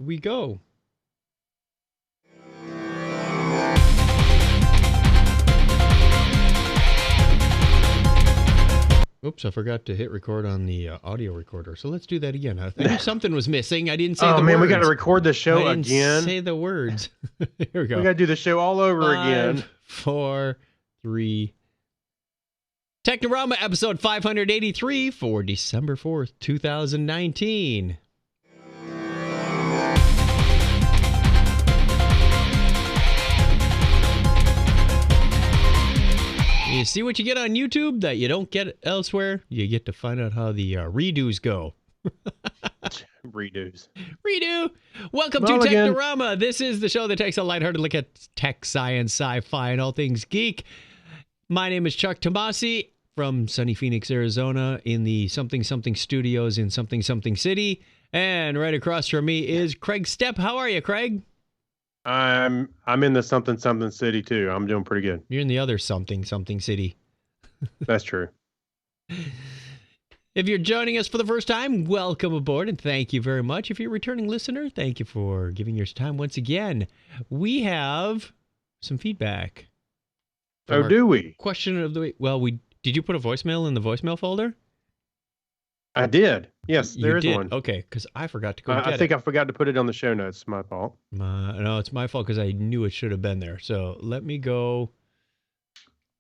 we go. Oops, I forgot to hit record on the audio recorder. So let's do that again. I knew something was missing. I didn't say the words. Oh, man, we got to record the show I didn't again. Say the words. Here we go. We got to do the show all over again. 5, 4, 3. Technorama episode 583 for December 4th, 2019. You see what you get on YouTube that you don't get elsewhere? You get to find out how the redos go. Redos. Redo. Welcome to Technorama. This is the show that takes a lighthearted look at tech, science, sci-fi, and all things geek. My name is Chuck Tomasi from sunny Phoenix, Arizona, in the Something Something Studios in Something Something City. And right across from me is Craig Stepp. How are you, Craig? I'm in the Something Something City, too. I'm doing pretty good. You're in the other Something Something City. That's true. If you're joining us for the first time, welcome aboard, and thank you very much. If you're a returning listener, thank you for giving your time once again. We have some feedback. Oh, do we? Question of the week. Well, did you put a voicemail in the voicemail folder? I did. Yes, there is one. Okay, because I forgot to go get it. I think I forgot to put it on the show notes. My fault. No, it's my fault because I knew it should have been there. So let me go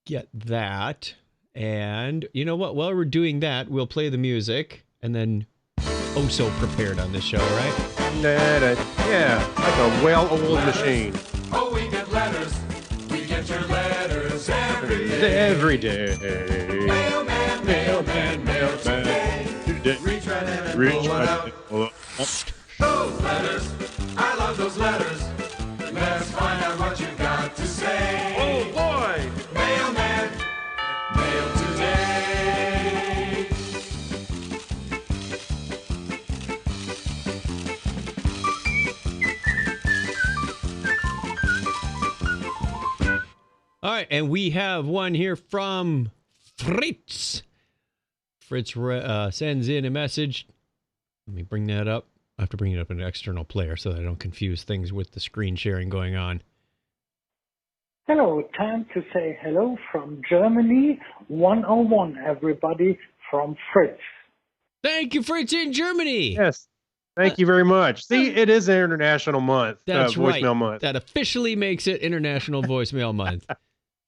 get that. And you know what? While we're doing that, we'll play the music and then so prepared on this show, right? Yeah, like a well-oiled machine. Oh, we get letters. We get your letters every day. Mailman, mailman, mail today. Reach right in and pull it out. Those letters, I love those letters. Let's find out what you got to say. Oh, boy. Mailman, mail today. All right, and we have one here from Fritz. Fritz sends in a message. Let me bring that up. I have to bring it up in an external player so that I don't confuse things with the screen sharing going on. Hello, time to say hello from Germany 101, everybody, from Fritz. Thank you, Fritz, in Germany. Yes. Thank you very much. See, it is an International Month. That's voicemail right. month. That officially makes it International Voicemail Month.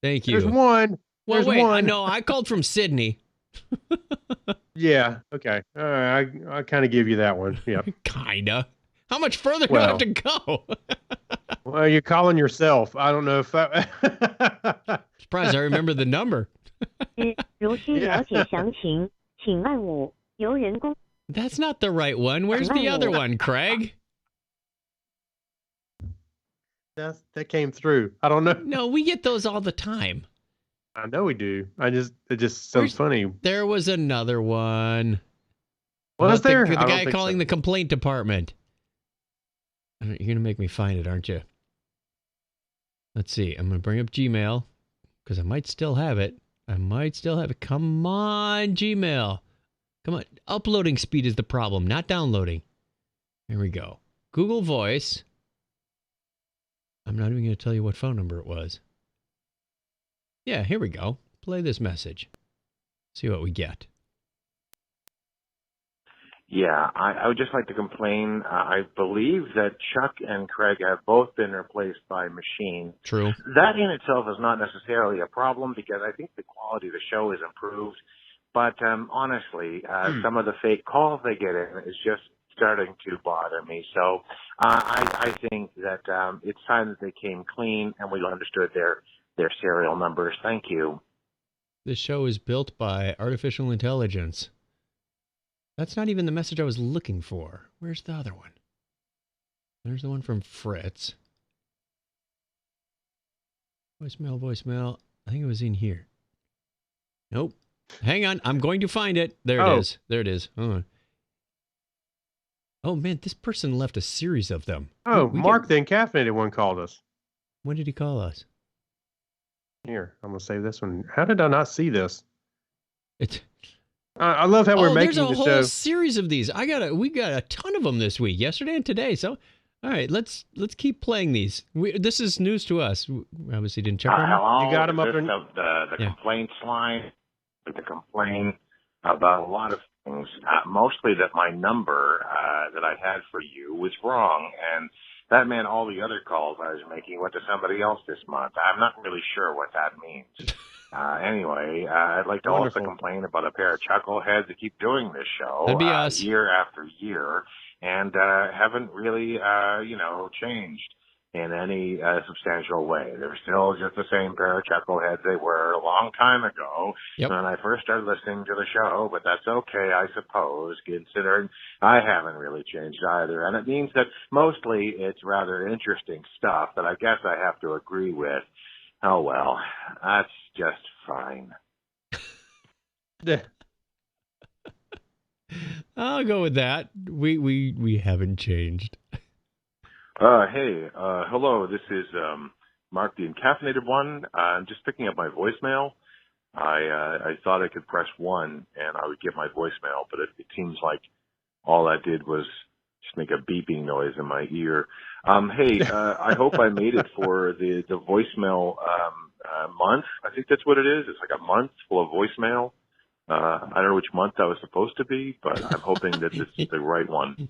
Thank you. There's one. Well, There's wait. one. No, I called from Sydney. Yeah. Okay. All right. I kind of give you that one. Yeah. Kinda. How much further do I have to go? Well, you're calling yourself. I don't know if that. Surprised I remember the number. That's not the right one. Where's the other one, Craig? That came through. I don't know. No, we get those all the time. I know we do. It just sounds funny. There was another one. Was there? The guy calling the complaint department. You're going to make me find it, aren't you? Let's see. I'm going to bring up Gmail because I might still have it. Come on, Gmail. Come on. Uploading speed is the problem, not downloading. Here we go. Google Voice. I'm not even going to tell you what phone number it was. Yeah, here we go. Play this message. See what we get. Yeah, I would just like to complain. I believe that Chuck and Craig have both been replaced by machines. True. That in itself is not necessarily a problem because I think the quality of the show is improved. But honestly, some of the fake calls they get in is just starting to bother me. So I think that it's time that they came clean and we understood their serial numbers. Thank you. This show is built by artificial intelligence. That's not even the message I was looking for. Where's the other one? There's the one from Fritz. Voicemail. I think it was in here. Nope. Hang on. I'm going to find it. There it is. There it is. Hold on. Oh, man. This person left a series of them. Oh, Mark, the Encaffeinated one, called us. When did he call us? Here, I'm going to save this one. How did I not see this? I love how we're making the show. There's a whole series of these. We got a ton of them this week, yesterday and today. So All right, let's keep playing these. This is news to us. We obviously didn't check them. Hello, You got 'em is up this in- the Yeah. complaints line? To complain about a lot of things, mostly that my number that I had for you was wrong, and that meant all the other calls I was making went to somebody else this month. I'm not really sure what that means. Anyway, I'd like to Wonderful. also complain about a pair of chuckleheads that keep doing this show That'd be us. year after year and haven't really, changed in any substantial way. They're still just the same pair of chuckleheads they were a long time ago Yep. when I first started listening to the show, but that's okay, I suppose, considering I haven't really changed either. And it means that mostly it's rather interesting stuff that I guess I have to agree with. Oh, well, that's just fine. I'll go with that. We haven't changed. Hey, hello, this is Mark the Encaffeinated One. I'm just picking up my voicemail. I thought I could press 1 and I would get my voicemail, but it seems like all that did was just make a beeping noise in my ear. Hey, I hope I made it for the voicemail month. I think that's what it is. It's like a month full of voicemail. I don't know which month that was supposed to be, but I'm hoping that this is the right one.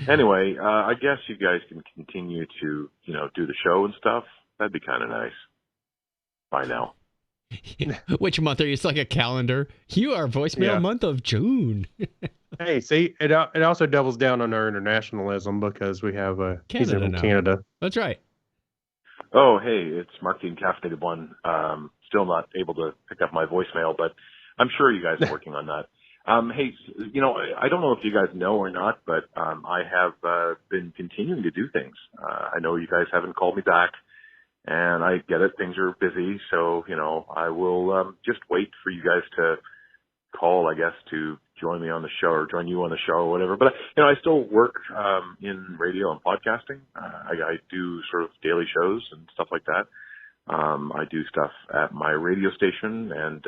Anyway, I guess you guys can continue to, do the show and stuff. That'd be kind of nice. Bye now. Which month are you? It's like a calendar. You are voicemail Yeah. month of June. Hey, see, it also doubles down on our internationalism because we have he's Canada in now. Canada. That's right. Oh, hey, it's Mark the Encaffeinated One. Still not able to pick up my voicemail, but I'm sure you guys are working on that. Hey, I don't know if you guys know or not, but I have been continuing to do things. I know you guys haven't called me back, and I get it. Things are busy, so, I will just wait for you guys to call, I guess, to join me on the show or join you on the show or whatever. But, I still work in radio and podcasting. I do sort of daily shows and stuff like that. I do stuff at my radio station, and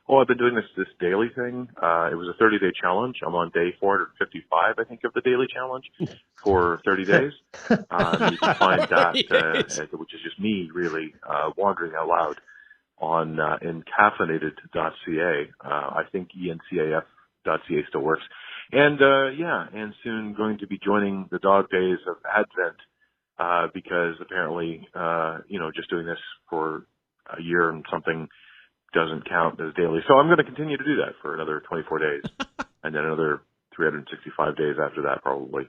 I've been doing this daily thing. It was a 30-day challenge. I'm on day 455, I think, of the daily challenge for 30 days. You can find that, which is just me really wandering out loud on encaffeinated.ca. I think encaf.ca still works. And and soon going to be joining the dog days of Advent. Because apparently, just doing this for a year and something doesn't count as daily. So I'm going to continue to do that for another 24 days and then another 365 days after that, probably.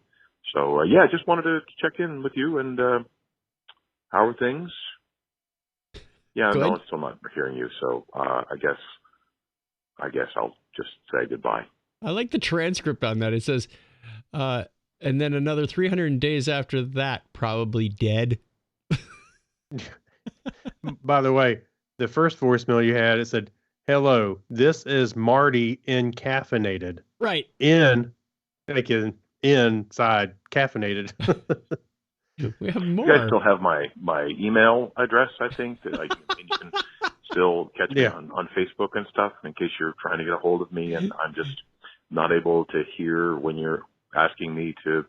So, just wanted to check in with you and how are things? Yeah, Good. no, I'm still not hearing you. So I guess I'll just say goodbye. I like the transcript on that. It says, and then another 300 days after that, probably dead. By the way, the first voicemail you had, it said, "Hello, this is Marty Encaffeinated." Right. Inside caffeinated. We have You guys more. still have my email address, I think, that you can still catch me on Facebook and stuff in case you're trying to get a hold of me and I'm just not able to hear when you're asking me to,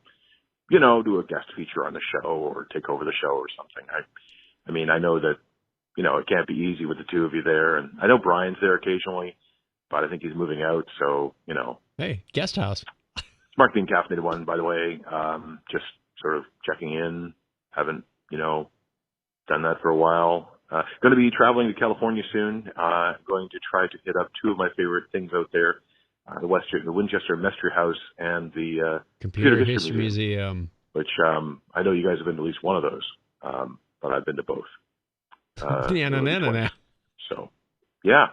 do a guest feature on the show or take over the show or something. I know that, it can't be easy with the two of you there. And I know Brian's there occasionally, but I think he's moving out. So, Hey, guest house. It's Mark the Encaffeinated One, by the way. Just sort of checking in. Haven't, done that for a while. Going to be traveling to California soon. Going to try to hit up two of my favorite things out there. The Winchester Mystery House and the Computer History Museum. which I know you guys have been to at least one of those, but I've been to both. Twice. So, yeah,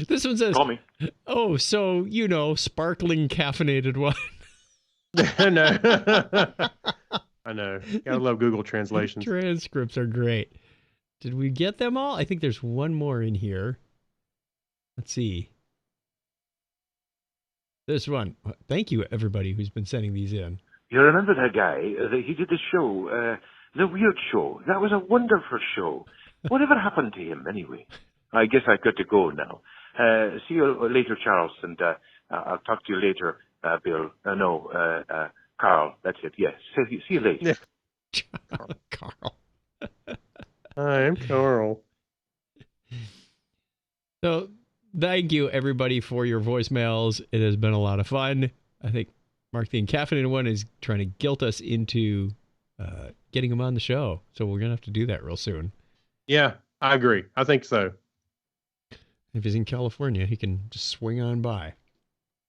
This one says, call me. "Oh, so sparkling caffeinated wine." No. I know. Gotta love Google translations. Transcripts are great. Did we get them all? I think there's one more in here. Let's see. This one. Thank you, everybody who's been sending these in. You remember that guy? He did the show, The Weird Show. That was a wonderful show. Whatever happened to him, anyway? I guess I got to go now. See you later, Charles, and I'll talk to you later, Bill. Carl. That's That's it. Yes. See you later. Carl. Hi, I'm Carl. So thank you, everybody, for your voicemails. It has been a lot of fun. I think Mark the Encaffeinated one is trying to guilt us into getting him on the show. So we're going to have to do that real soon. Yeah, I agree. I think so. If he's in California, he can just swing on by.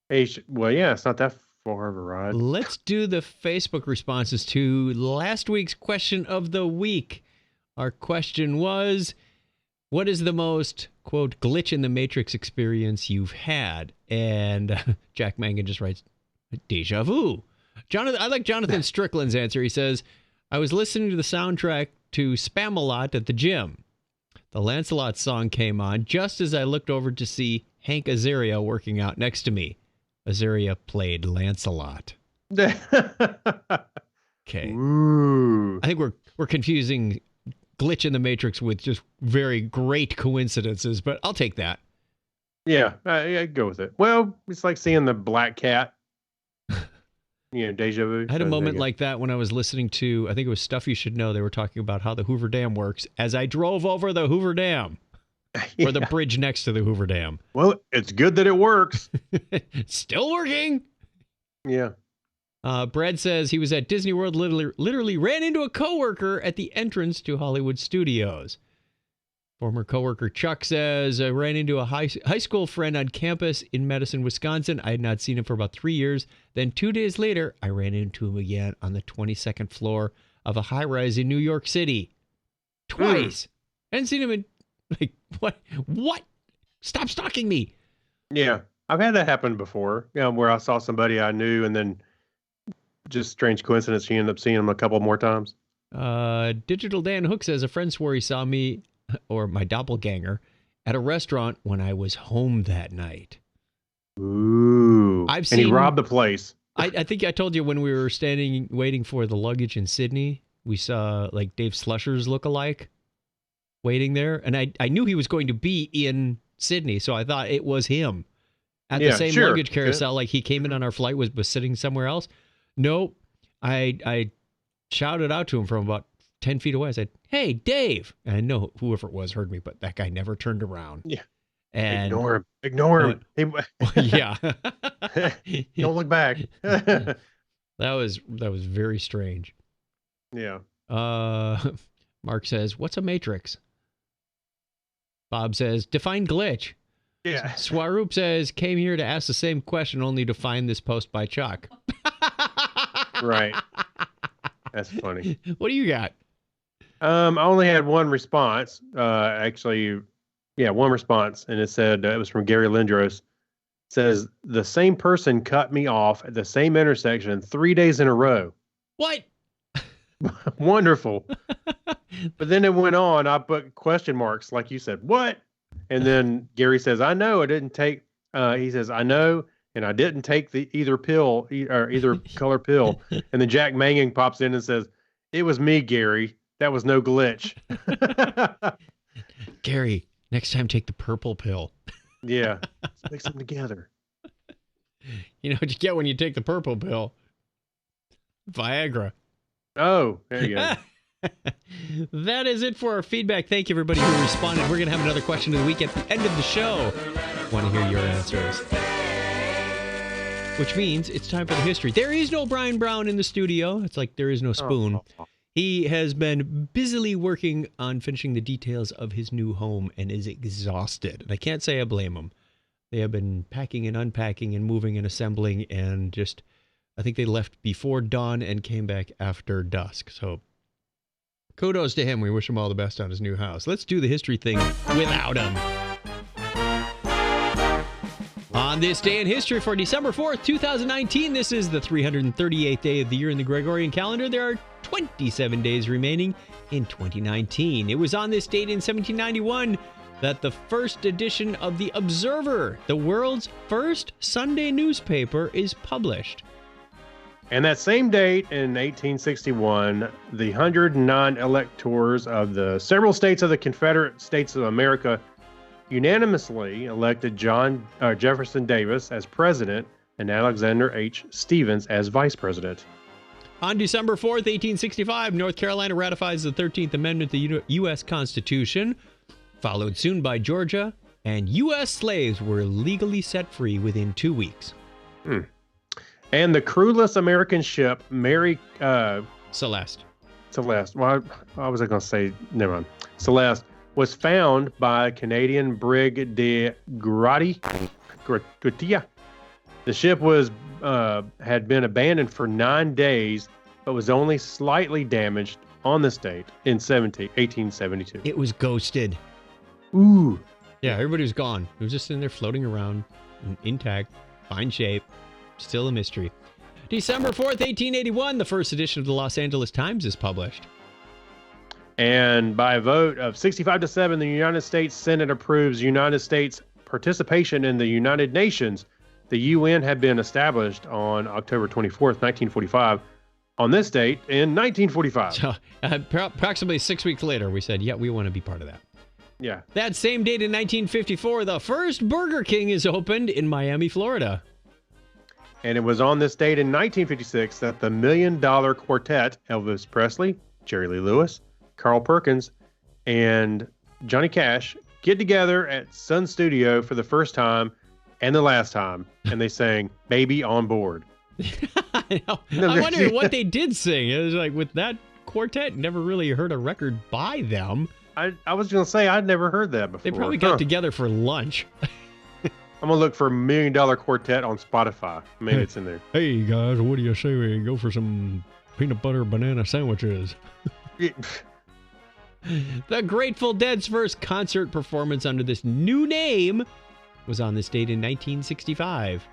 Hey, well, yeah, it's not that far of a ride. Let's do the Facebook responses to last week's question of the week. Our question was, what is the most, quote, glitch in the Matrix experience you've had? And Jack Mangan just writes, deja vu. Jonathan, I like Jonathan Strickland's answer. He says, I was listening to the soundtrack to Spam-A-Lot at the gym. The Lancelot song came on just as I looked over to see Hank Azaria working out next to me. Azaria played Lancelot. Okay. Ooh. I think we're confusing glitch in the Matrix with just very great coincidences, but I'll take that. Yeah, I'd go with it. Well, it's like seeing the black cat. Deja vu. I had a moment like that when I was listening to, I think it was Stuff You Should Know. They were talking about how the Hoover Dam works as I drove over the Hoover Dam. Yeah. Or the bridge next to the Hoover Dam. Well, it's good that it works. Still working. Yeah. Brad says he was at Disney World, literally ran into a coworker at the entrance to Hollywood Studios. Former coworker Chuck says, I ran into a high school friend on campus in Madison, Wisconsin. I had not seen him for about 3 years. Then 2 days later, I ran into him again on the 22nd floor of a high-rise in New York City. Twice. I hadn't seen him in, like, what? Stop stalking me. Yeah. I've had that happen before, where I saw somebody I knew and then just strange coincidence, you end up seeing them a couple more times. Digital Dan Hook says a friend swore he saw me or my doppelganger at a restaurant when I was home that night. Ooh. And he robbed the place. I think I told you when we were waiting for the luggage in Sydney, we saw like Dave Slusher's look-alike waiting there. And I knew he was going to be in Sydney, so I thought it was him. At the same luggage carousel, like he came in on our flight, was sitting somewhere else. Nope. I shouted out to him from about 10 feet away. I said, hey, Dave. And I know whoever it was heard me, but that guy never turned around. Yeah. And Ignore him. Yeah. Don't look back. That was very strange. Yeah. Mark says, what's a matrix? Bob says, define glitch. Yeah. Swaroop says, came here to ask the same question only to find this post by Chuck. Right. That's funny. What do you got? I only had one response. One response, and it said it was from Gary Lindros. It says the same person cut me off at the same intersection 3 days in a row. What? Wonderful. But then it went on. I put question marks, like you said. What? And then Gary says, I know I didn't take. He says, I know, and I didn't take either color pill. And then Jack Mangan pops in and says, it was me, Gary. That was no glitch. Gary, next time take the purple pill. Yeah. Let's mix them together. You know what you get when you take the purple pill? Viagra. Oh, there you go. That is it for our feedback. Thank you, everybody who responded. We're going to have another question of the week at the end of the show. Want to hear your answers. Which means it's time for the history. There is no Brian Brown in the studio. It's like there is no spoon. He has been busily working on finishing the details of his new home and is exhausted. And I can't say I blame him. They have been packing and unpacking and moving and assembling, and just, I think they left before dawn and came back after dusk. So kudos to him. We wish him all the best on his new house. Let's do the history thing without him. On this day in history for December 4th, 2019, this is the 338th day of the year in the Gregorian calendar. There are 27 days remaining in 2019. It was on this date in 1791 that the first edition of The Observer, the world's first Sunday newspaper, is published. And that same date in 1861, the 109 electors of the several states of the Confederate States of America unanimously elected Jefferson Davis as president and Alexander H. Stephens as vice president. On December 4th, 1865, North Carolina ratifies the 13th Amendment to the U.S. Constitution, followed soon by Georgia, and U.S. slaves were legally set free within 2 weeks. And the crewless American ship Mary Celeste. Well, I was going to say, never mind. Celeste was found by Canadian Brig de Gratia. The ship was had been abandoned for 9 days, but was only slightly damaged on this date in 1872. It was ghosted. Ooh. Yeah, everybody was gone. It was just in there floating around, intact, fine shape, still a mystery. December 4th, 1881, the first edition of the Los Angeles Times is published. And by a vote of 65-7, the United States Senate approves United States participation in the United Nations. The UN had been established on October 24th, 1945. On this date, in 1945. So, approximately 6 weeks later, we said, yeah, we want to be part of that. Yeah. That same date in 1954, the first Burger King is opened in Miami, Florida. And it was on this date in 1956 that the $1 Million Quartet, Elvis Presley, Jerry Lee Lewis, Carl Perkins, and Johnny Cash get together at Sun Studio for the first time and the last time, and they sang Baby on Board. I know. I'm wondering what they did sing. It was like, with that quartet, never really heard a record by them. I was going to say, I'd never heard that before. They probably got together for lunch. I'm going to look for $1 Million Quartet on Spotify. Maybe it's in there. Hey, guys, what do you say we go for some peanut butter banana sandwiches? The Grateful Dead's first concert performance under this new name was on this date in 1965.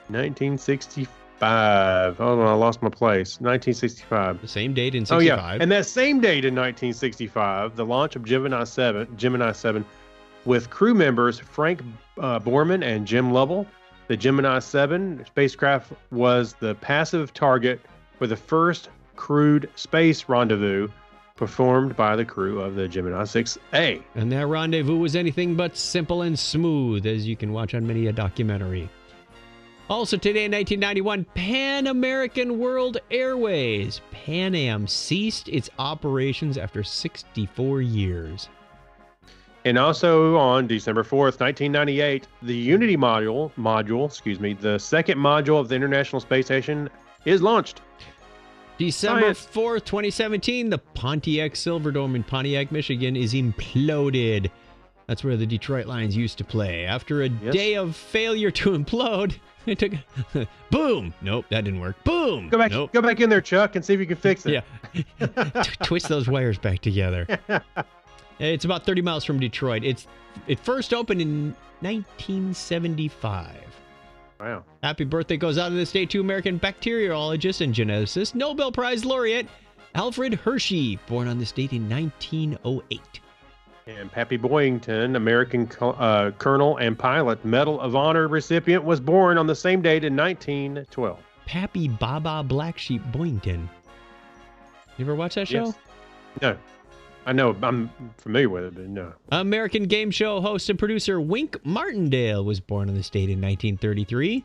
1965. Hold on, I lost my place. 1965. The same date in 65. Oh, yeah. And that same date in 1965, the launch of Gemini 7 with crew members Frank Borman and Jim Lovell. The Gemini 7 spacecraft was the passive target for the first crewed space rendezvous performed by the crew of the Gemini 6A. And that rendezvous was anything but simple and smooth, as you can watch on many a documentary. Also today in 1991, Pan American World Airways. Pan Am ceased its operations after 64 years. And also on December 4th, 1998, the Unity module, the second module of the International Space Station is launched. December 4th, 2017, the Pontiac Silverdome in Pontiac, Michigan is imploded. That's where the Detroit Lions used to play. After a day of failure to implode, it took... Boom! Nope, that didn't work. Boom! Go back in there, Chuck, and see if you can fix it. Yeah. Twist those wires back together. It's about 30 miles from Detroit. It first opened in 1975. Wow. Happy birthday goes out to this day to American bacteriologist and geneticist, Nobel Prize laureate Alfred Hershey, born on this date in 1908. And Pappy Boyington, American colonel and pilot, Medal of Honor recipient, was born on the same date in 1912. Pappy Baba Black Sheep Boyington. You ever watch that show? Yes. No. I know, I'm familiar with it, but no. American game show host and producer Wink Martindale was born on this date in 1933.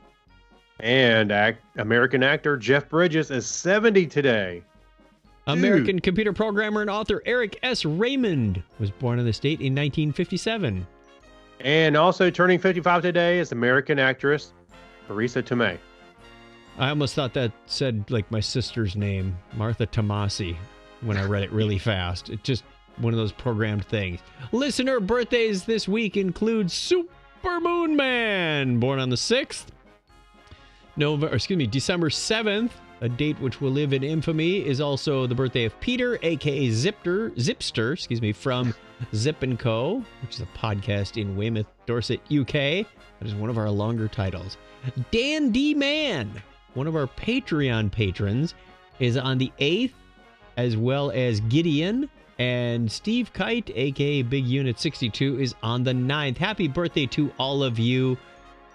And American actor Jeff Bridges is 70 today. American computer programmer and author Eric S. Raymond was born on this date in 1957. And also turning 55 today is American actress Marisa Tomei. I almost thought that said like my sister's name, Martha Tomasi, when I read it really fast. It just one of those programmed things. Listener birthdays this week include Super Moon Man, born on the 6th. December 7th, a date which will live in infamy, is also the birthday of Peter, aka Zipster, from Zip & Co., which is a podcast in Weymouth, Dorset, UK. That is one of our longer titles. Dan D. Mann, one of our Patreon patrons, is on the 8th, as well as Gideon. And Steve Kite, aka Big Unit 62, is on the 9th. Happy birthday to all of you.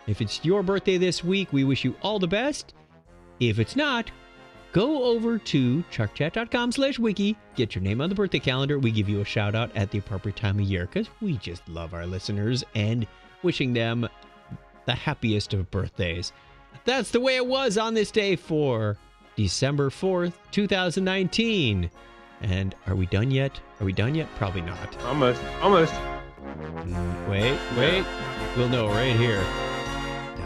If it's your birthday this week, we wish you all the best. If it's not, go over to chuckchat.com/wiki, get your name on the birthday calendar. We give you a shout out at the appropriate time of year because we just love our listeners and wishing them the happiest of birthdays. That's the way it was on this day for December 4th, 2019. And are we done yet? Are we done yet? Probably not. Almost. Wait. We'll know right here.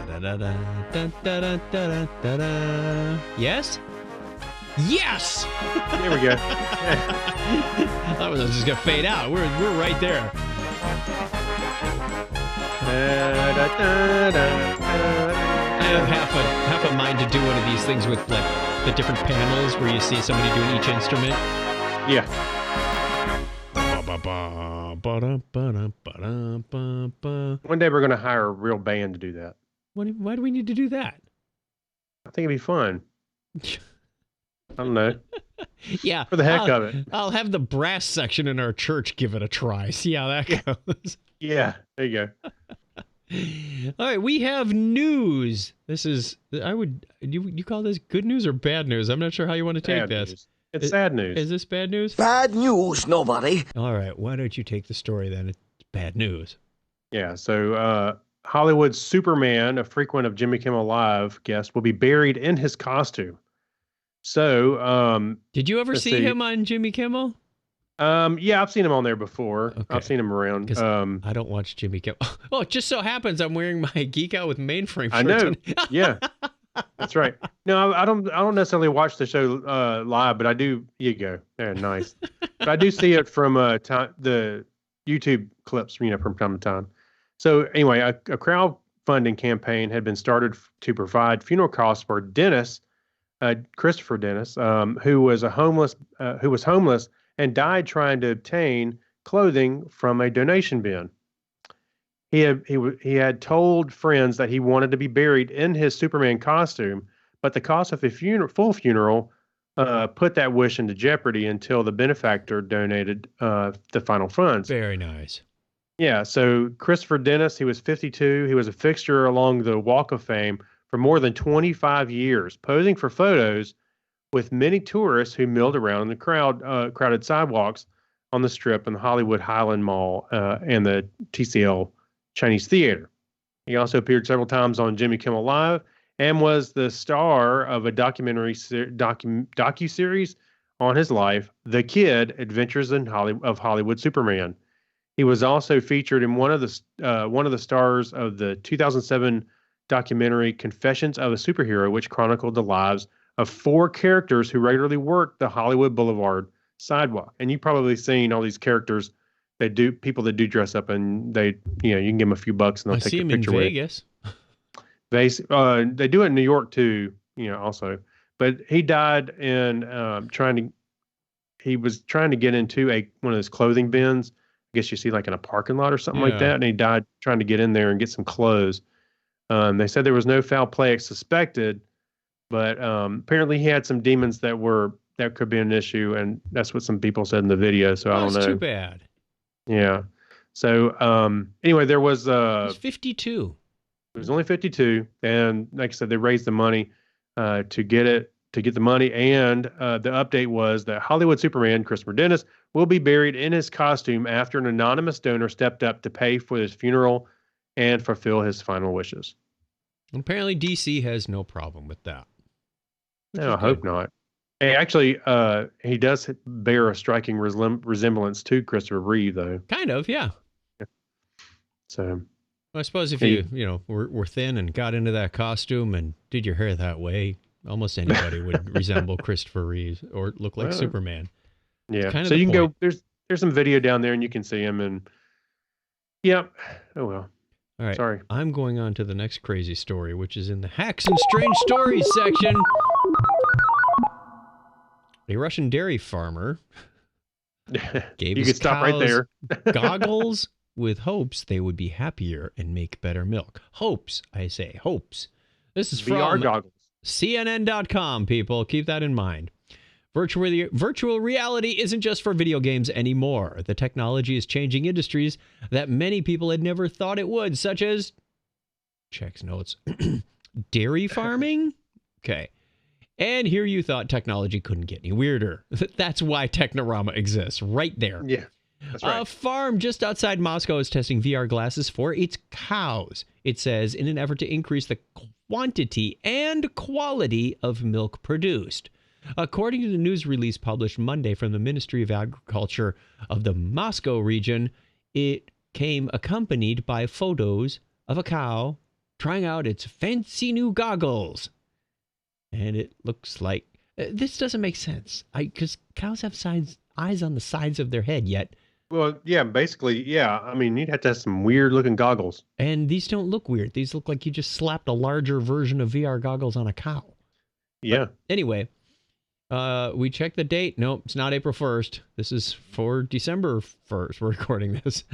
Da-da-da-da-da-da-da-da-da. Yes? Yes! There we go. I was just gonna fade out. We're right there. I have half a mind to do one of these things with like the different panels where you see somebody doing each instrument. Yeah. One day we're going to hire a real band to do that. Why do we need to do that? I think it'd be fun. I don't know. Yeah. For the heck of it. I'll have the brass section in our church give it a try. See how that goes. Yeah. There you go. All right, we have news. This is, you call this good news or bad news? I'm not sure how you want to take Bad this. news. It's sad news. Is this bad news? Bad news, nobody. All right, why don't you take the story then? It's bad news. Yeah. So Hollywood Superman, a frequent of Jimmy Kimmel Live guest, will be buried in his costume. So did you ever see him on Jimmy Kimmel? Yeah, I've seen him on there before. Okay. I've seen him around. I don't watch Jimmy Kimmel. Oh, it just so happens I'm wearing my Geek Out with Mainframe shirt. I know. Today. Yeah, that's right. No, I don't necessarily watch the show live, but I do. You go. Yeah, nice. But I do see it from the YouTube clips, from time to time. So anyway, a crowdfunding campaign had been started to provide funeral costs for Dennis, Christopher Dennis, who was homeless and died trying to obtain clothing from a donation bin. He had told friends that he wanted to be buried in his Superman costume, but the cost of a full funeral put that wish into jeopardy until the benefactor donated the final funds. Very nice. Yeah, so Christopher Dennis, he was 52. He was a fixture along the Walk of Fame for more than 25 years, posing for photos with many tourists who milled around the crowded sidewalks on the Strip and the Hollywood Highland Mall and the TCL Chinese Theater. He also appeared several times on Jimmy Kimmel Live and was the star of a docuseries on his life, The Kid: Adventures of Hollywood Superman. He was also featured in one of the stars of the 2007 documentary Confessions of a Superhero, which chronicled the lives of 4 characters who regularly worked the Hollywood Boulevard sidewalk. And you've probably seen all these characters people that do dress up, and you can give them a few bucks and they'll take a picture with you. I see him in Vegas. They do it in New York too, also. But he died in he was trying to get into one of those clothing bins. I guess you see like in a parking lot or something like that. And he died trying to get in there and get some clothes. They said there was no foul play suspected, but apparently he had some demons that could be an issue, and that's what some people said in the video. So I don't know. That's too bad. Yeah. So anyway, there was He's 52. It was only 52, and like I said, they raised the money to get the money. And the update was that Hollywood Superman Christopher Dennis will be buried in his costume after an anonymous donor stepped up to pay for his funeral and fulfill his final wishes. Apparently, DC has no problem with that. No, I hope not. Hey, actually, he does bear a striking resemblance to Christopher Reeve, though. Kind of, yeah. So, well, I suppose if you were thin and got into that costume and did your hair that way, almost anybody would resemble Christopher Reeve or look like Superman. Yeah. So you can go. There's some video down there, and you can see him. And yeah. Oh well. All right. Sorry. I'm going on to the next crazy story, which is in the Hacks and Strange Stories section. A Russian dairy farmer gave his stop right there. goggles with hopes they would be happier and make better milk. Hopes, I say, hopes. This is from VR goggles. CNN.com, people. Keep that in mind. Virtual reality isn't just for video games anymore. The technology is changing industries that many people had never thought it would, such as, checks notes, dairy farming? Okay. And here you thought technology couldn't get any weirder. That's why Technorama exists, right there. Yeah. That's right. A farm just outside Moscow is testing VR glasses for its cows, it says, in an effort to increase the quantity and quality of milk produced. According to the news release published Monday from the Ministry of Agriculture of the Moscow region, it came accompanied by photos of a cow trying out its fancy new goggles. And it looks like... this doesn't make sense. Because cows have eyes on the sides of their head yet. Well, yeah, basically, yeah. I mean, you'd have to have some weird-looking goggles. And these don't look weird. These look like you just slapped a larger version of VR goggles on a cow. Yeah. But anyway, we checked the date. Nope, it's not April 1st. This is for December 1st. We're recording this.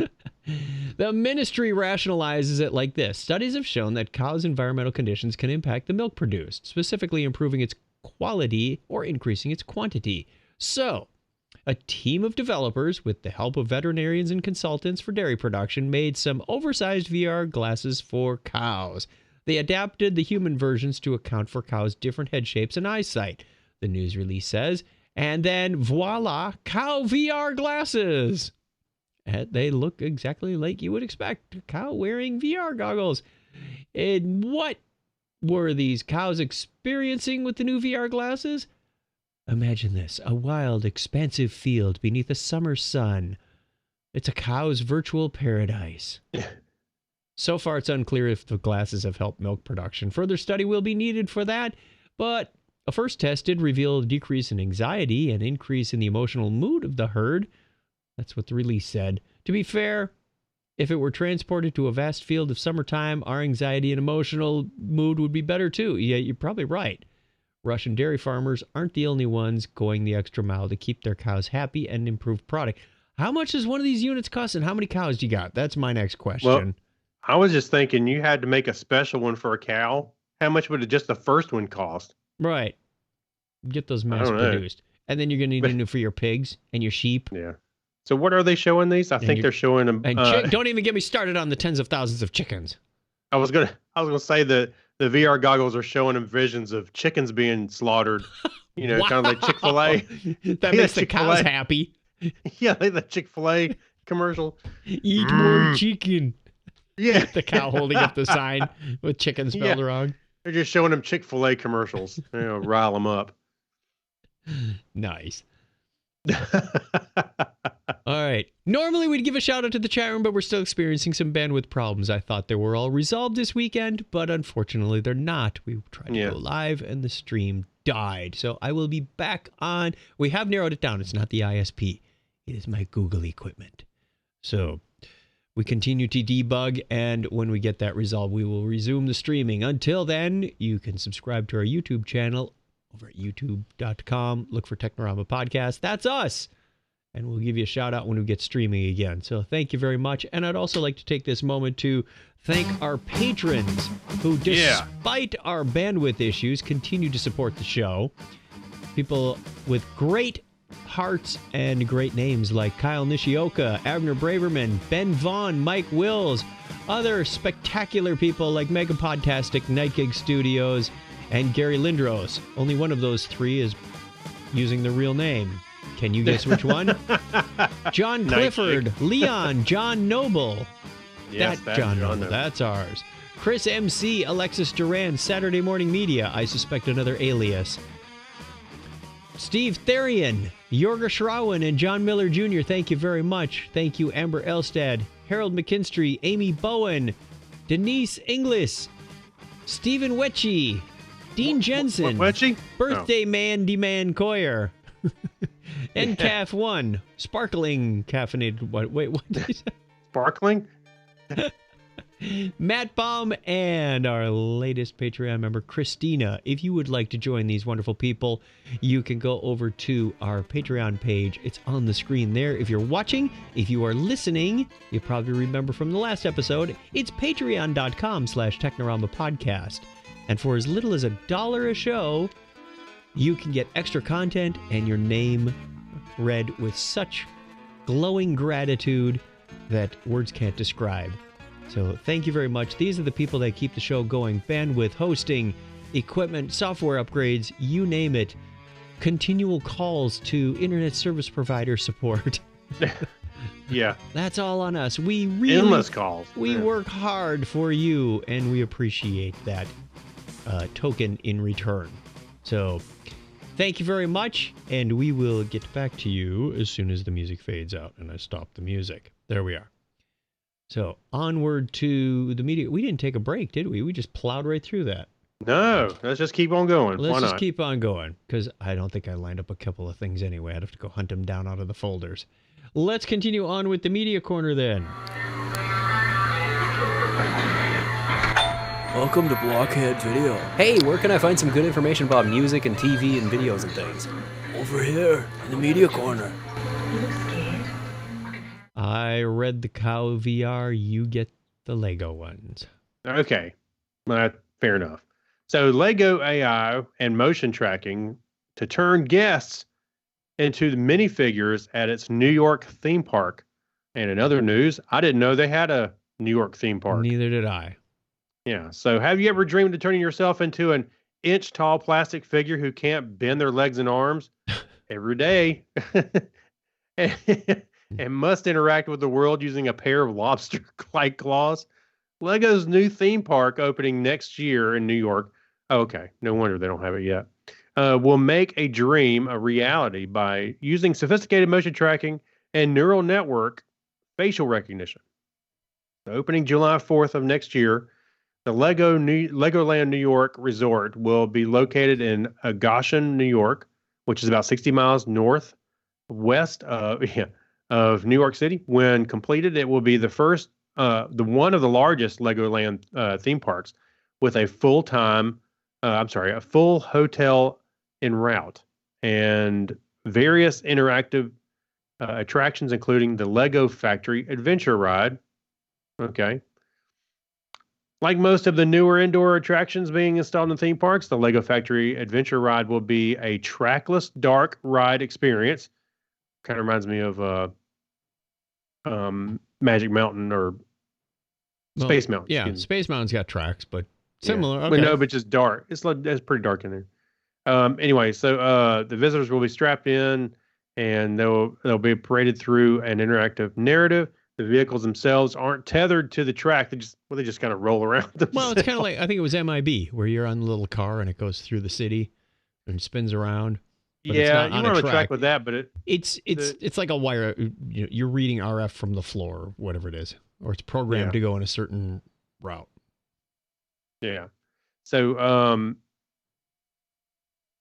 The ministry rationalizes it like this. Studies have shown that cows' environmental conditions can impact the milk produced, specifically improving its quality or increasing its quantity. So, a team of developers, with the help of veterinarians and consultants for dairy production, made some oversized VR glasses for cows. They adapted the human versions to account for cows' different head shapes and eyesight, the news release says. And then, voila, cow VR glasses. And they look exactly like you would expect. A cow wearing VR goggles. And what were these cows experiencing with the new VR glasses? Imagine this, a wild, expansive field beneath a summer sun. It's a cow's virtual paradise. So far, it's unclear if the glasses have helped milk production. Further study will be needed for that, but a first test did reveal a decrease in anxiety and increase in the emotional mood of the herd. That's what the release said. To be fair, if it were transported to a vast field of summertime, our anxiety and emotional mood would be better too. Yeah, you're probably right. Russian dairy farmers aren't the only ones going the extra mile to keep their cows happy and improve product. How much does one of these units cost, and how many cows do you got? That's my next question. Well, I was just thinking you had to make a special one for a cow. How much would just the first one cost? Right. Get those mass produced. And then you're going to need a new for your pigs and your sheep. Yeah. So what are they showing these? I think they're showing them. And don't even get me started on the tens of thousands of chickens. I was gonna say that the VR goggles are showing them visions of chickens being slaughtered. You know, kind of like Chick-fil-A. That makes the cows happy. Yeah, like the Chick-fil-A commercial. Eat more chicken. Yeah. The cow holding up the sign with chicken spelled wrong. They're just showing them Chick-fil-A commercials. You know, rile them up. Nice. All right. Normally we'd give a shout out to the chat room, but we're still experiencing some bandwidth problems. I thought they were all resolved this weekend, but unfortunately they're not. We tried to go live and the stream died. So I will be back on. We have narrowed it down. It's not the ISP. It is my Google equipment. So we continue to debug, and when we get that resolved, we will resume the streaming. Until then, you can subscribe to our YouTube channel over at youtube.com. Look for Technorama Podcast. That's us. And we'll give you a shout out when we get streaming again. So thank you very much. And I'd also like to take this moment to thank our patrons who, despite our bandwidth issues, continue to support the show. People with great hearts and great names like Kyle Nishioka, Abner Braverman, Ben Vaughn, Mike Wills, other spectacular people like Mega Podtastic, Night Gig Studios, and Gary Lindros. Only one of those three is using the real name. Can you guess which one? John Clifford, Leon, John Noble. Yes, that's John Noble. That's ours. Chris MC, Alexis Duran, Saturday Morning Media. I suspect another alias. Steve Therian, Jorga Schrauen, and John Miller Jr., thank you very much. Thank you, Amber Elstad, Harold McKinstry, Amy Bowen, Denise Inglis, Stephen Wetchy, Dean Jensen, Birthday Mandy Man Coyer, NCAF 1, Sparkling Caffeinated. What did you say? Sparkling? Matt Baum, and our latest Patreon member, Christina. If you would like to join these wonderful people, you can go over to our Patreon page. It's on the screen there. If you're watching, if you are listening, you probably remember from the last episode, it's patreon.com/Technorama Podcast. And for as little as $1 a show, you can get extra content and your name read with such glowing gratitude that words can't describe. So thank you very much. These are the people that keep the show going. Bandwidth, hosting, equipment, software upgrades, you name it. Continual calls to internet service provider support. Yeah. That's all on us. We really Endless calls. We Yeah. work hard for you, and we appreciate that token in return. So thank you very much, and we will get back to you as soon as the music fades out and I stop the music. There we are. So onward to the media. We didn't take a break, did we? We just plowed right through that. No, let's just keep on going. Let's Why just not? keep on going, because I don't think I lined up a couple of things anyway. I'd have to go hunt them down out of the folders. Let's continue on with the media corner then. Welcome to Blockhead Video. Hey, where can I find some good information about music and TV and videos and things? Over here, in the media corner. I read the Cow VR. You get the Lego ones. Okay. Fair enough. So Lego AI and motion tracking to turn guests into the minifigures at its New York theme park. And in other news, I didn't know they had a New York theme park. Neither did I. Yeah. So have you ever dreamed of turning yourself into an inch-tall plastic figure who can't bend their legs and arms every day and must interact with the world using a pair of lobster-like claws? Lego's new theme park opening next year in New York. Oh, okay. No wonder they don't have it yet. Will make a dream a reality by using sophisticated motion tracking and neural network facial recognition. The opening July 4th of next year, the Legoland New York resort will be located in Goshen, New York, which is about 60 miles northwest of New York City. When completed, it will be the first, one of the largest Legoland theme parks with a full hotel en route and various interactive attractions, including the Lego Factory Adventure Ride. Okay. Like most of the newer indoor attractions being installed in theme parks, the Lego Factory Adventure Ride will be a trackless dark ride experience. Kind of reminds me of Magic Mountain or Space Mountain. Yeah, excuse me. Space Mountain's got tracks, but similar. Yeah. Okay. But no, but just dark. It's pretty dark in there. Anyway, so the visitors will be strapped in, and they'll be paraded through an interactive narrative. The vehicles themselves aren't tethered to the track. They just kind of roll around themselves. Well, it's kind of like, I think it was MIB, where you're on the little car and it goes through the city and spins around. But it's yeah, not you on were a on a track with that, but it's like a wire. You're reading RF from the floor, or whatever it is, or it's programmed to go in a certain route. Yeah. So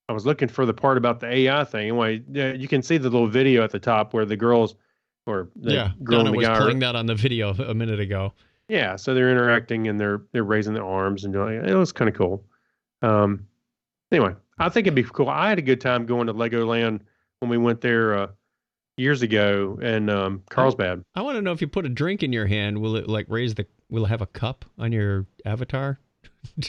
I was looking for the part about the AI thing. Anyway, you can see the little video at the top where the girls or the girl Donna and the was guy playing that on the video a minute ago. Yeah, so they're interacting and they're raising their arms and doing it. It was kind of cool. Anyway, I think it'd be cool. I had a good time going to Legoland when we went there years ago in Carlsbad. I want to know, if you put a drink in your hand, will it will it have a cup on your avatar?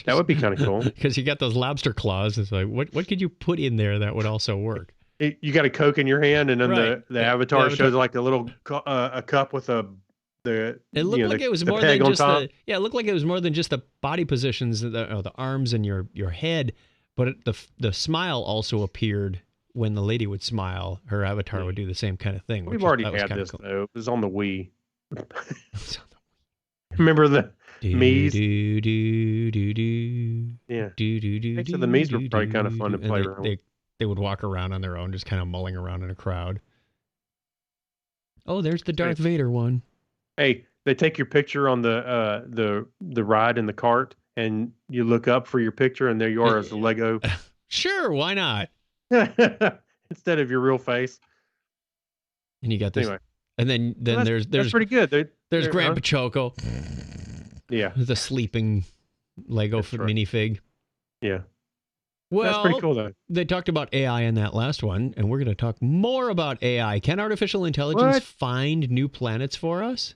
That would be kind of cool. Because you got those lobster claws. It's like, what could you put in there that would also work? You got a Coke in your hand, and then Right. the avatar shows like a little a cup with it looked like it was more than just it looked like it was more than just the body positions, the arms and your head, but the smile also appered when the lady would smile. Her avatar would do the same kind of thing. We've already had this though. It was on the Wii. Remember the Mii's? Yeah. So the Mii's were probably kind of fun to play around. They would walk around on their own, just kind of mulling around in a crowd. Oh, there's the Darth Vader one. Hey, they take your picture on the ride in the cart, and you look up for your picture, and there you are as a Lego. Sure, why not? Instead of your real face. And you got this. Anyway. And then there's that's pretty good. There's Grandpa Choco. Yeah. The sleeping Lego minifig. Yeah. Well, that's pretty cool, though. They talked about AI in that last one, and we're going to talk more about AI. Can artificial intelligence find new planets for us?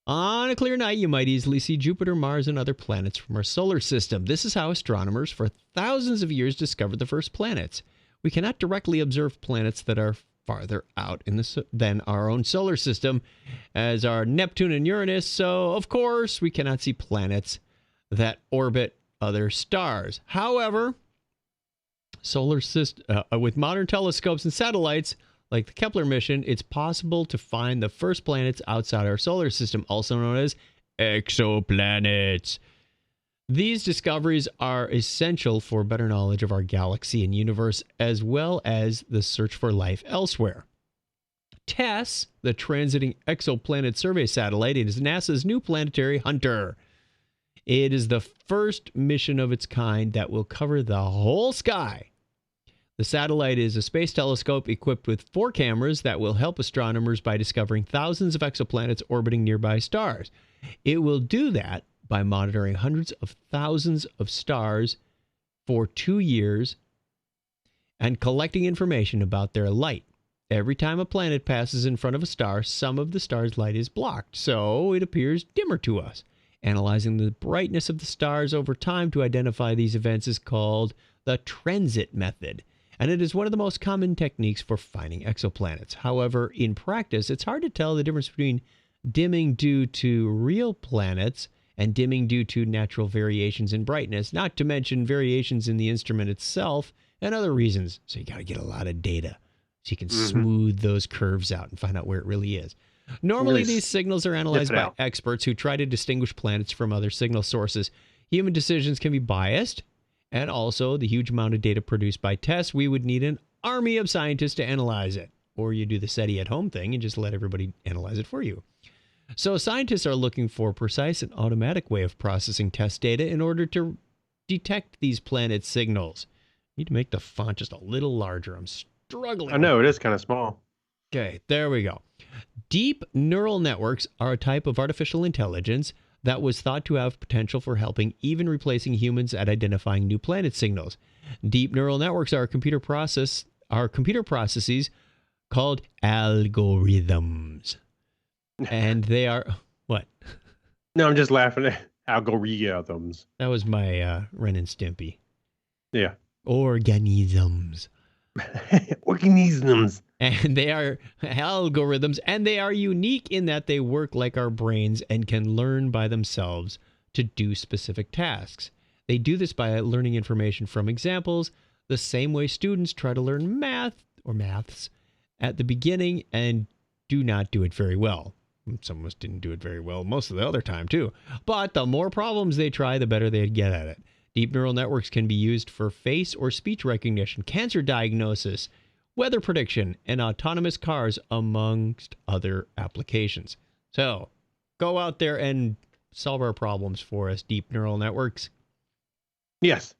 On a clear night, you might easily see Jupiter, Mars, and other planets from our solar system. This is how astronomers for thousands of years discovered the first planets. We cannot directly observe planets that are farther out than our own solar system, as are Neptune and Uranus, so of course we cannot see planets that orbit other stars. However, solar system with modern telescopes and satellites like the Kepler mission, it's possible to find the first planets outside our solar system, also known as exoplanets. These discoveries are essential for better knowledge of our galaxy and universe, as well as the search for life elsewhere. TESS, the Transiting Exoplanet Survey Satellite, is NASA's new planetary hunter. It is the first mission of its kind that will cover the whole sky. The satellite is a space telescope equipped with 4 cameras that will help astronomers by discovering thousands of exoplanets orbiting nearby stars. It will do that by monitoring hundreds of thousands of stars for 2 years and collecting information about their light. Every time a planet passes in front of a star, some of the star's light is blocked, so it appears dimmer to us. Analyzing the brightness of the stars over time to identify these events is called the transit method, and it is one of the most common techniques for finding exoplanets. However, in practice, it's hard to tell the difference between dimming due to real planets and dimming due to natural variations in brightness, not to mention variations in the instrument itself and other reasons. So you got to get a lot of data so you can smooth those curves out and find out where it really is. Normally, these signals are analyzed by experts who try to distinguish planets from other signal sources. Human decisions can be biased, and also the huge amount of data produced by TESS, we would need an army of scientists to analyze it. Or you do the SETI at home thing and just let everybody analyze it for you. So scientists are looking for a precise and automatic way of processing TESS data in order to detect these planet signals. Need to make the font just a little larger. I'm struggling. I know, it is kind of small. Okay, there we go. Deep neural networks are a type of artificial intelligence that was thought to have potential for helping, even replacing humans at identifying new planet signals. Deep neural networks are computer processes called algorithms. And they are what? No, I'm just laughing at algorithms. That was my Ren and Stimpy. Yeah. Organisms. Organisms. And they are algorithms, and they are unique in that they work like our brains and can learn by themselves to do specific tasks. They do this by learning information from examples, the same way students try to learn maths at the beginning and do not do it very well. Some of us didn't do it very well most of the other time, too. But the more problems they try, the better they get at it. Deep neural networks can be used for face or speech recognition, cancer diagnosis, weather prediction, and autonomous cars, amongst other applications. So, go out there and solve our problems for us, deep neural networks. Yes.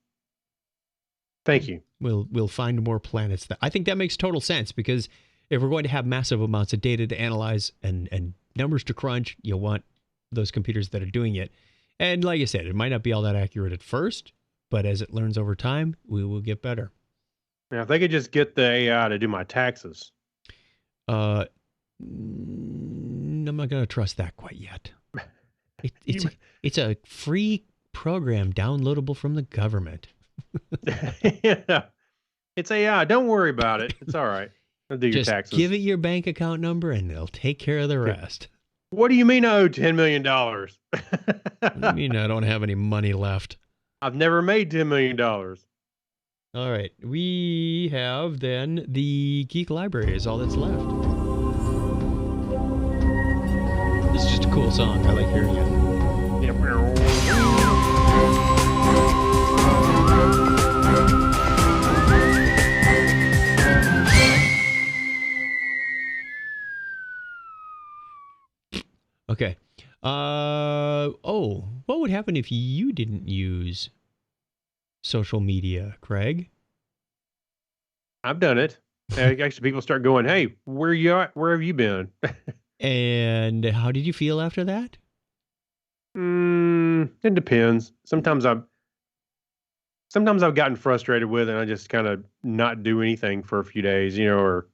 Thank you. We'll find more planets. I think that makes total sense, because if we're going to have massive amounts of data to analyze and numbers to crunch, you'll want those computers that are doing it. And like I said, it might not be all that accurate at first, but as it learns over time, we will get better. Now, if they could just get the AI to do my taxes. I'm not going to trust that quite yet. It's a free program downloadable from the government. Yeah. It's AI. Don't worry about it. It's all right. I'll do your taxes. Just give it your bank account number and they'll take care of the rest. What do you mean I owe $10 million? What do you mean I don't have any money left? I've never made $10 million. All right. We have then the Geek Library is all that's left. This is just a cool song. I like hearing it. Okay. What would happen if you didn't use social media, Craig? I've done it. Actually, people start going, "Hey, where you at? Where have you been?" And how did you feel after that? It depends. Sometimes I've gotten frustrated with it and I just kind of not do anything for a few days, or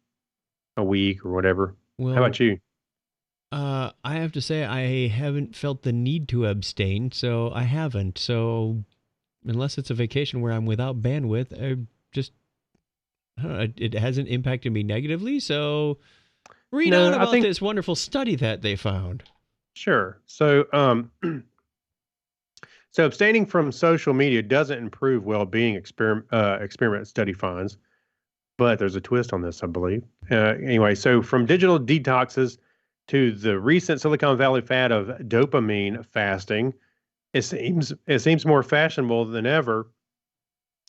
a week or whatever. Well, how about you? I have to say I haven't felt the need to abstain, so I haven't. So unless it's a vacation where I'm without bandwidth, I don't know, it hasn't impacted me negatively. So read on about this wonderful study that they found. Sure. So, so abstaining from social media doesn't improve well-being, experiment study finds. But there's a twist on this, I believe. Anyway, so from digital detoxes to the recent Silicon Valley fad of dopamine fasting, it seems more fashionable than ever.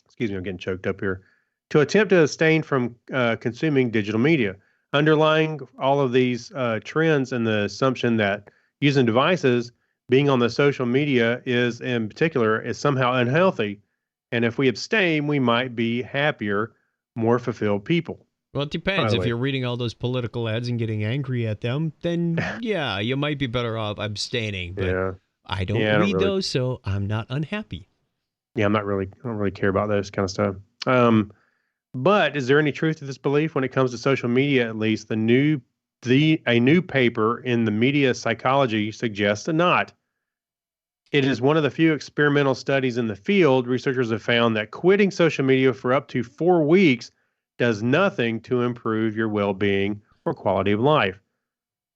Excuse me, I'm getting choked up here. To attempt to abstain from consuming digital media. Underlying all of these trends and the assumption that using devices, being on the social media in particular, is somehow unhealthy. And if we abstain, we might be happier, more fulfilled people. Well, it By depends. the If way. you're reading all those political ads and getting angry at them, then yeah, you might be better off abstaining. But Yeah. I don't Yeah, I don't read really- those, so I'm not unhappy. Yeah, I don't really care about those kind of stuff. But is there any truth to this belief when it comes to social media? At least a new paper in the media psychology suggests not. It is one of the few experimental studies in the field. Researchers have found that quitting social media for up to 4 weeks does nothing to improve your well-being or quality of life.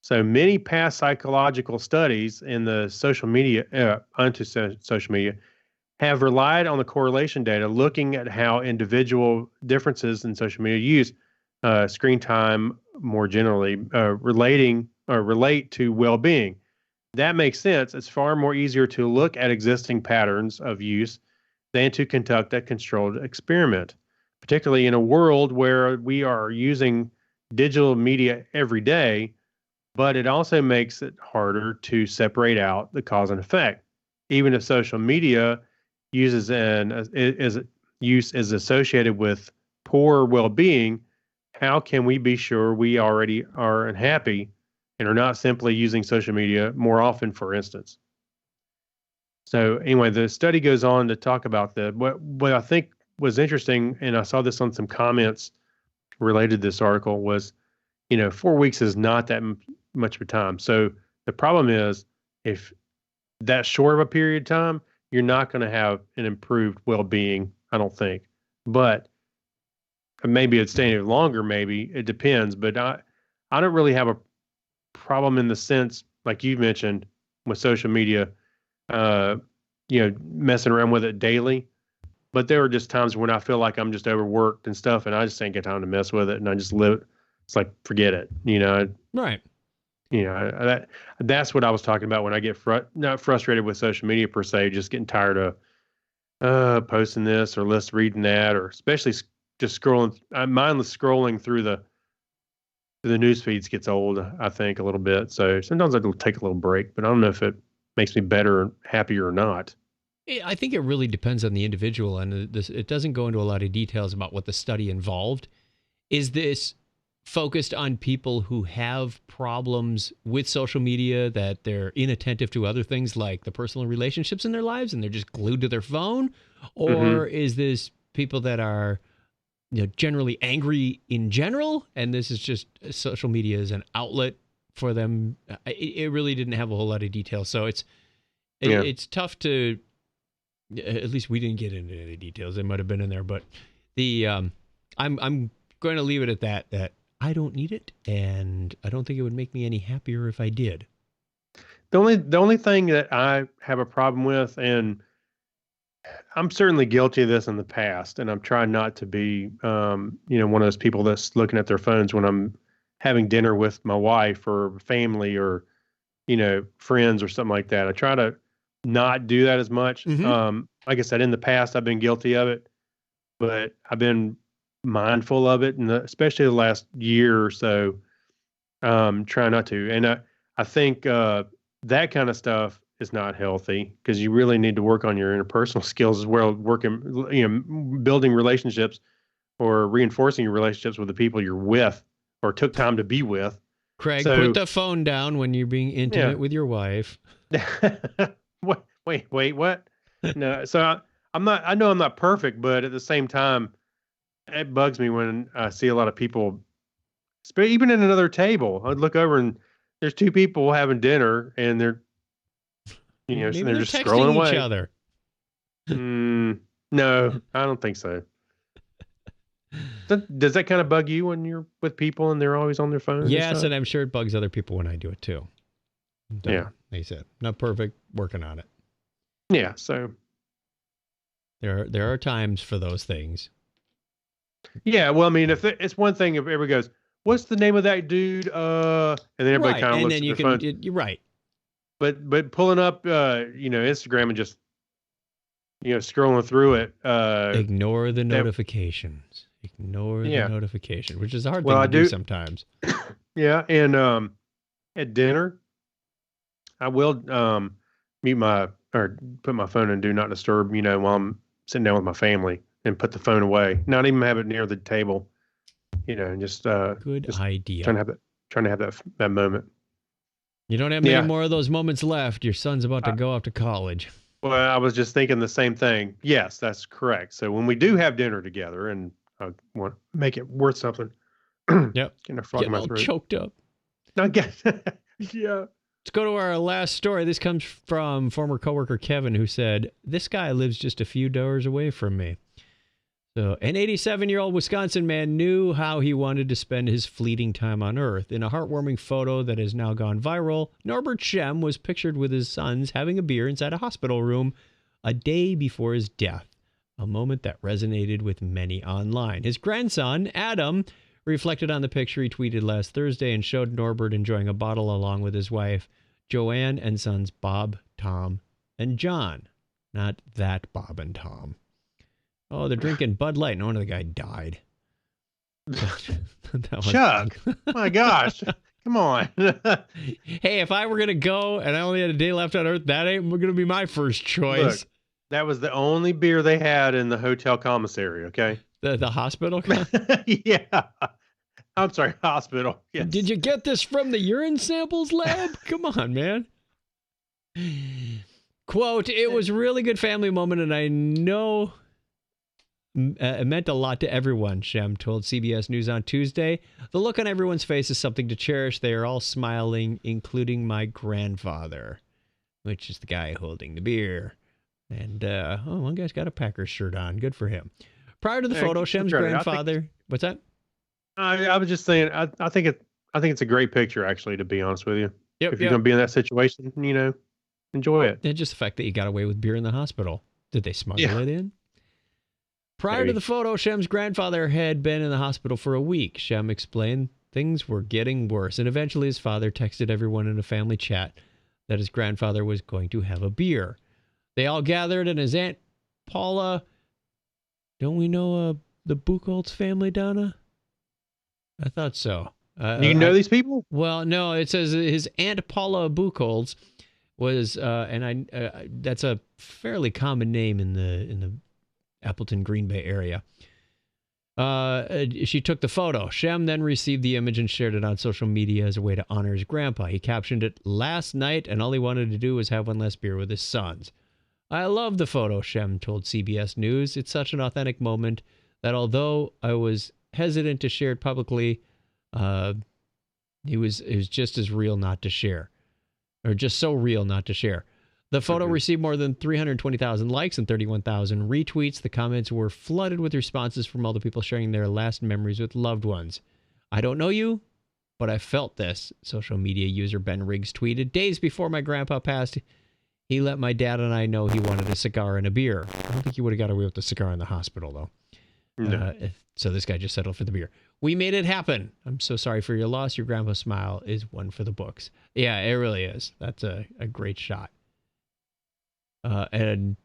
So many past psychological studies in the social media social media have relied on the correlation data, looking at how individual differences in social media use, screen time more generally, relate to well-being. That makes sense. It's far more easier to look at existing patterns of use than to conduct a controlled experiment, particularly in a world where we are using digital media every day, but it also makes it harder to separate out the cause and effect. Even if social media use is associated with poor well-being, how can we be sure we already are unhappy and are not simply using social media more often, for instance? So anyway, the study goes on to talk about what I think was interesting, and I saw this on some comments related to this article, was 4 weeks is not that much of a time. So the problem is, if that short of a period of time, you're not going to have an improved well-being, I don't think. But maybe it's staying longer, maybe it depends. But I don't really have a problem in the sense, like you mentioned, with social media, messing around with it daily. But there are just times when I feel like I'm just overworked and stuff, and I just ain't got time to mess with it, and I just live. It's like, forget it, Right. That's what I was talking about when I get not frustrated with social media per se, just getting tired of posting this or reading that, or especially just scrolling, mindless scrolling through the news feeds gets old, I think, a little bit. So sometimes I will take a little break, but I don't know if it makes me better and happier or not. I think it really depends on the individual, and it doesn't go into a lot of details about what the study involved. Is this focused on people who have problems with social media, that they're inattentive to other things like the personal relationships in their lives and they're just glued to their phone? Or is this people that are generally angry in general, and this is just social media as an outlet for them? It really didn't have a whole lot of detail. So it's tough to, at least we didn't get into any details. They might have been in there, but I'm going to leave it at that I don't need it, and I don't think it would make me any happier if I did. The only thing that I have a problem with, and I'm certainly guilty of this in the past, and I'm trying not to be, one of those people that's looking at their phones when I'm having dinner with my wife or family or, friends or something like that. I try to not do that as much. Like I said, in the past, I've been guilty of it, but I've been mindful of it, and especially the last year or so, trying not to. And I think that kind of stuff is not healthy, because you really need to work on your interpersonal skills as well, building relationships or reinforcing your relationships with the people you're with or took time to be with. Craig, put the phone down when you're being intimate with your wife. Wait, what? No, so I know I'm not perfect, but at the same time, it bugs me when I see a lot of people, even at another table. I'd look over and there's two people having dinner, and they're, Maybe they're they're just texting scrolling each away. other. No, I don't think so. Does that kind of bug you when you're with people and they're always on their phones? Yes, and I'm sure it bugs other people when I do it too. Yeah. Like I said, not perfect, working on it. Yeah, so There are times for those things. Yeah, well, I mean, if it's one thing if everybody goes, "What's the name of that dude?" And then everybody Right, kind of and looks then at you their can. phone. You're right. But pulling up, Instagram and just scrolling through it. Ignore the That notifications. Ignore the yeah. notification, which is a hard Well, thing I to do do. sometimes. Yeah, and at dinner, I will mute my or put my phone in do not disturb. While I'm sitting down with my family, and put the phone away. Not even have it near the table. And just Good just idea. trying to have that moment. You don't have many Yeah. more of those moments left. Your son's about to go off to college. Well, I was just thinking the same thing. Yes, that's correct. So when we do have dinner together, and I want to make it worth something, Yep. getting a frog in Getting my all throat. choked up. I guess. Yeah. Let's go to our last story. This comes from former coworker Kevin, who said, "This guy lives just a few doors away from me." So, an 87-year-old Wisconsin man knew how he wanted to spend his fleeting time on Earth. In a heartwarming photo that has now gone viral, Norbert Shem was pictured with his sons having a beer inside a hospital room a day before his death, a moment that resonated with many online. His grandson, Adam, reflected on the picture he tweeted last Thursday and showed Norbert enjoying a bottle along with his wife, Joanne, and sons Bob, Tom, and John. Not that Bob and Tom. Oh, they're drinking Bud Light. No wonder the guy died. That was Chuck, my gosh, come on. Hey, if I were going to go and I only had a day left on Earth, that ain't going to be my first choice. Look, that was the only beer they had in the hotel commissary, okay? The hospital? Yeah. I'm sorry, hospital. Yes. Did you get this from the urine samples lab? Come on, man. Quote, "It was a really good family moment, and I know it meant a lot to everyone," Shem told CBS News on Tuesday. "The look on everyone's face is something to cherish. They are all smiling, including my grandfather," which is the guy holding the beer. And, one guy's got a Packers shirt on. Good for him. Prior to the photo, Shem's grandfather... What's that? I was just saying, I think it's a great picture, actually, to be honest with you. Yep, If you're going to be in that situation, enjoy it. And just the fact that you got away with beer in the hospital. Did they smuggle it in? Prior to the photo, Shem's grandfather had been in the hospital for a week. Shem explained things were getting worse, and eventually his father texted everyone in a family chat that his grandfather was going to have a beer. They all gathered, and his Aunt Paula... Don't we know the Buchholz family, Donna? I thought so. You know these people? Well, no, it says his Aunt Paula Buchholz was, that's a fairly common name in the Appleton, Green Bay area. She took the photo. Shem then received the image and shared it on social media as a way to honor his grandpa. He captioned it, "Last night, and all he wanted to do was have one last beer with his sons." "I love the photo," Shem told CBS News. "It's such an authentic moment that although I was hesitant to share it publicly, it was just as real not to share. Or just so real not to share." The photo received more than 320,000 likes and 31,000 retweets. The comments were flooded with responses from all the people sharing their last memories with loved ones. "I don't know you, but I felt this," social media user Ben Riggs tweeted. "Days before my grandpa passed, he let my dad and I know he wanted a cigar and a beer." I don't think he would have got away with the cigar in the hospital, though. No. So this guy just settled for the beer. "We made it happen. I'm so sorry for your loss. Your grandpa's smile is one for the books." Yeah, it really is. That's a great shot. And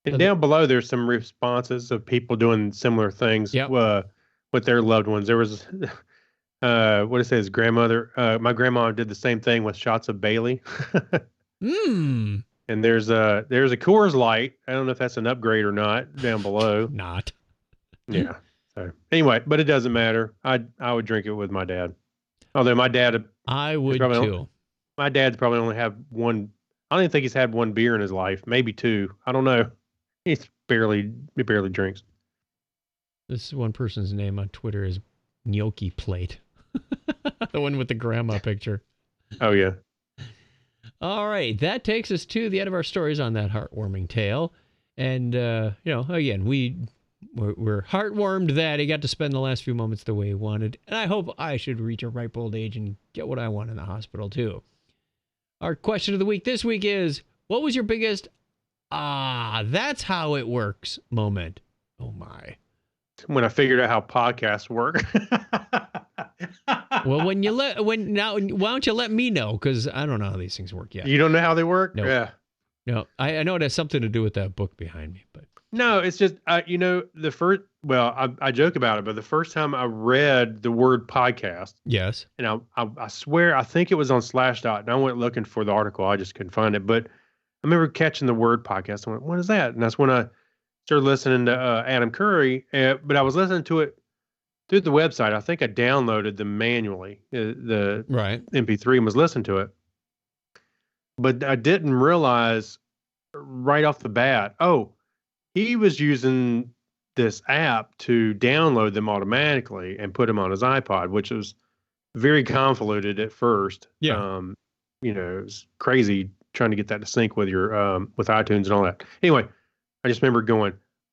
down below, there's some responses of people doing similar things with their loved ones. There was, what it says, grandmother. My grandma did the same thing with shots of Bailey. And there's a Coors Light. I don't know if that's an upgrade or not. Down below, not. Yeah. So anyway, but it doesn't matter. I would drink it with my dad. Although my dad, I would too. My dad's probably only have one. I don't even think he's had one beer in his life, maybe two. I don't know. He barely drinks. This one person's name on Twitter is Gnocchi Plate. The one with the grandma picture. Oh, yeah. All right. That takes us to the end of our stories on that heartwarming tale. And, again, we're heartwarmed that he got to spend the last few moments the way he wanted. And I hope I should reach a ripe old age and get what I want in the hospital, too. Our question of the week this week is, what was your biggest, that's how it works moment? Oh, my. when I figured out how podcasts work. Well, why don't you let me know? Because I don't know how these things work yet. You don't know how they work? Nope. Yeah. No, I know it has something to do with that book behind me, but No, it's just, I joke about it, but the first time I read the word podcast, yes. and I swear, I think it was on Slashdot, and I went looking for the article. I just couldn't find it. But I remember catching the word podcast. I went, what is that? And that's when I started listening to Adam Curry. But I was listening to it through the website. I think I downloaded them manually, the Right. MP3, and was listening to it. But I didn't realize right off the bat, he was using this app to download them automatically and put them on his iPod, which was very convoluted at first. Yeah. It was crazy trying to get that to sync with your with iTunes and all that. Anyway, I just remember going,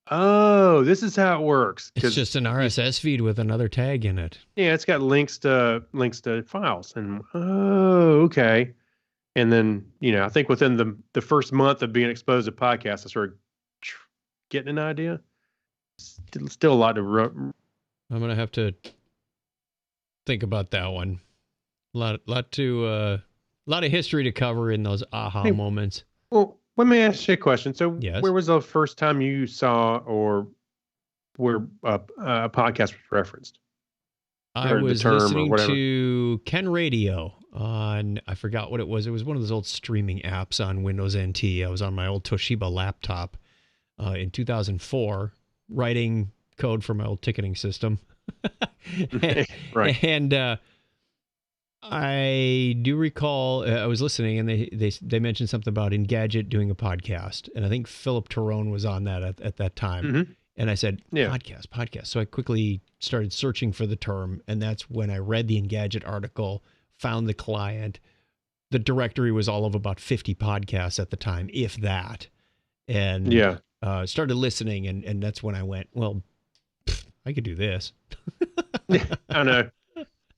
oh, this is how it works. It's just an RSS feed with another tag in it. Yeah, it's got links to files, and okay. And then, I think within the first month of being exposed to podcasts, I started getting an idea. Still a lot to I'm going to have to think about that one. A lot of history to cover in those aha moments. Well, let me ask you a question. So Yes. Where was the first time you saw or where a podcast was referenced? I Or the was term or listening whatever. to Ken Radio on, I forgot what it was. It was one of those old streaming apps on Windows NT. I was on my old Toshiba laptop in 2004 writing code for my old ticketing system. Right. And I do recall I was listening, and they mentioned something about Engadget doing a podcast, and I think Philip Terone was on that at that time. Mm-hmm. And I said, Yeah. podcast. So I quickly started searching for the term, and that's when I read the Engadget article, found the client. The directory was all of about 50 podcasts at the time, if that. And Yeah. started listening, and that's when I went, well, I could do this. I know.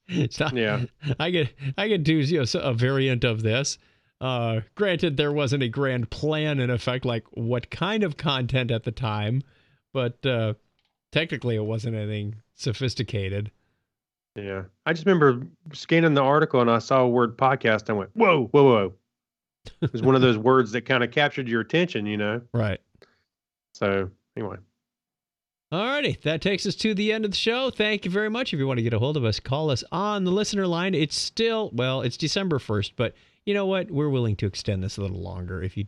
It's not, Yeah. I could do a variant of this. Granted, there wasn't a grand plan in effect, like what kind of content at the time, but technically it wasn't anything sophisticated. Yeah. I just remember scanning the article and I saw a word podcast. I went, whoa, whoa, whoa. It was one of those words that kind of captured your attention, Right. So anyway. Alrighty, that takes us to the end of the show. Thank you very much. If you want to get a hold of us, call us on the listener line. It's December 1st, but you know what? We're willing to extend this a little longer if you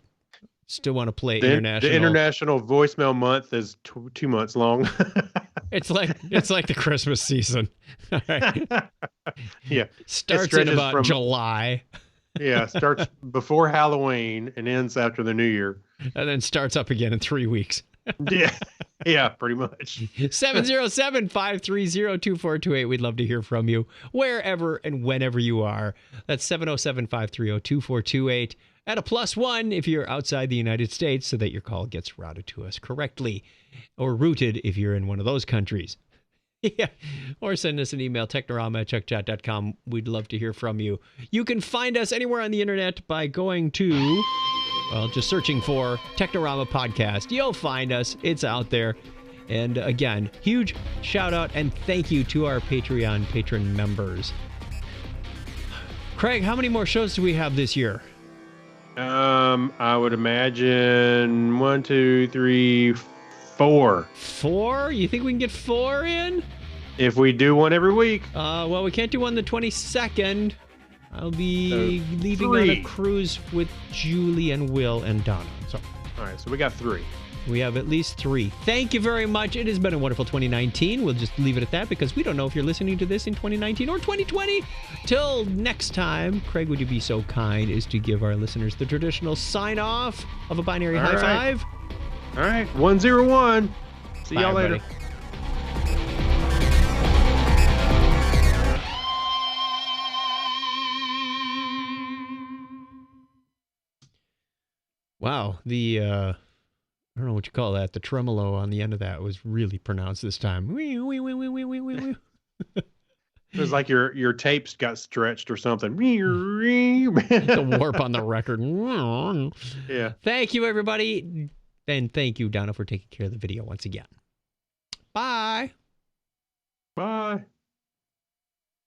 still want to play international. The international voicemail month is 2 months long. It's like the Christmas season. All right. Yeah. Starts in stretches about from- July, Yeah. Starts before Halloween and ends after the New Year. and then starts up again in 3 weeks. Yeah. Yeah, pretty much. 707-530-2428. We'd love to hear from you wherever and whenever you are. That's 707-530-2428. At a +1 if you're outside the United States, so that your call gets routed to us correctly, or routed if you're in one of those countries. Yeah. Or send us an email, technorama@chuckchat.com. We'd love to hear from you. You can find us anywhere on the internet by going to, just searching for Technorama Podcast. You'll find us. It's out there. And again, huge shout out and thank you to our Patreon patron members. Craig, how many more shows do we have this year? I would imagine 1, 2, 3, 4. 4? You think we can get 4 in? If we do one every week. Well, we can't do one the 22nd. I'll be leaving on 3. a cruise with Julie and Will and Donna. So All right, so we got 3. we have at least 3. Thank you very much. It has been a wonderful 2019. We'll just leave it at that because we don't know if you're listening to this in 2019 or 2020. Till next time, Craig, would you be so kind as to give our listeners the traditional sign-off of a binary All high right. five? All right, 101. See Bye, y'all later. everybody. Wow, the I don't know what you call that. The tremolo on the end of that was really pronounced this time. It was like your tapes got stretched or something. The warp on the record. Yeah. Thank you, everybody. And thank you, Donna, for taking care of the video once again. Bye. Bye.